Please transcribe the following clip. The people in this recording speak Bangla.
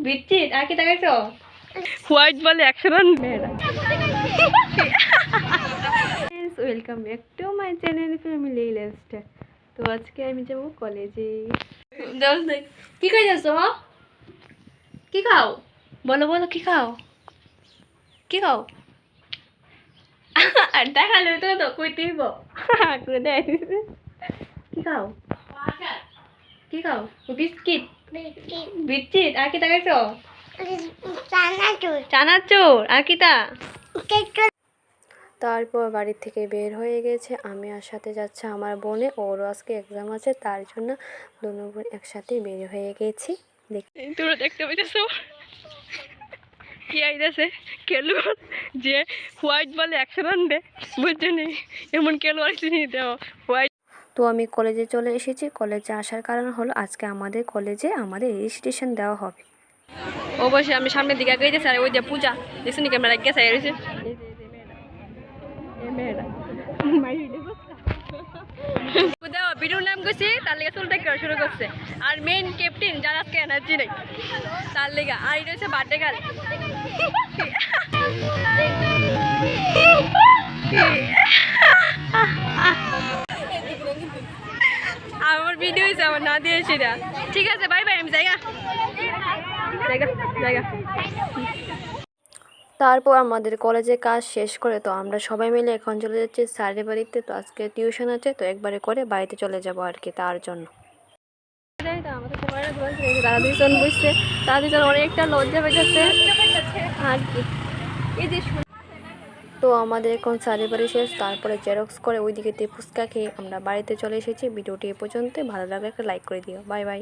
বিচ্ছিত আর কি তাকাইছো হোয়াইট বলে অ্যাকশন অন মেয়েরা welcome back to my channel family lifestyle. তো আজকে আমি যাবো কলেজে। কি খাই যাচ্ছো? কি খাও? বলো বলো কি খাও? কি খাও? আর দেখালে তো তো কই দিব করে দেয়। কি খাও? কি খাও? বিস্কিট বিস্কিট আর কি তাকাইছো? চানাচুর আর কি তা? তারপর বাড়ি থেকে বের হয়ে গেছে। আমি আর সাথে যাচ্ছে আমার বোনে, ওরও আজকে এক্সাম আছে, তার জন্য দুনো বোন একসাথে বের হয়ে গেছি। তোমরা দেখতে পাইতেছো কি আইতেছে খেলুয়ার যে হোয়াইট বলে অ্যাকশন আনবে, বুঝছো নি? এমন খেলোয়াড় চিনি দেওয়া হোয়াইট। তো আমি কলেজে চলে এসেছি। কলেজে আসার কারণ হলো আজকে আমাদের কলেজে আমাদের রেজিস্ট্রেশন দেওয়া হবে। অবশ্যই আমি সামনের দিকে আগে গেছি, আর ওই যে পূজা দেখছি নি ক্যামেরা গেছে রয়েছে ভিডিওর নাম করছি, তার লেগে চুলটা করা শুরু করছে। আর মেইন ক্যাপ্টেন যার আজকে এনার্জি নেই, তার লেগে। আর এটা হচ্ছে বার্থডে গার্ল। আমার ভিডিও হয়েছে, আমার না দিয়েছি না। ঠিক আছে, বাই বাই, আমি জায়গা জায়গা জায়গা। তারপর আমাদের কলেজে কাজ শেষ করে তো আমরা সবাই মিলে এখন চলে যাচ্ছি স্যারের বাড়িতে। তো আজকে টিউশন আছে, তো একবারে করে বাড়িতে চলে যাব আর কি, তার জন্য। তারা দুজন বুঝছে, তারা দুজন অনেকটা লজ্জা পেয়েছে আর কি। তো আমাদের এখন স্যারের বাড়ি শেষ, তারপরে জেরক্স করে ওইদিকে ফুচকা খেয়ে আমরা বাড়িতে চলে এসেছি। ভিডিওটি এ পর্যন্ত, ভালো লাগলে একটা লাইক করে দিও। Bye bye.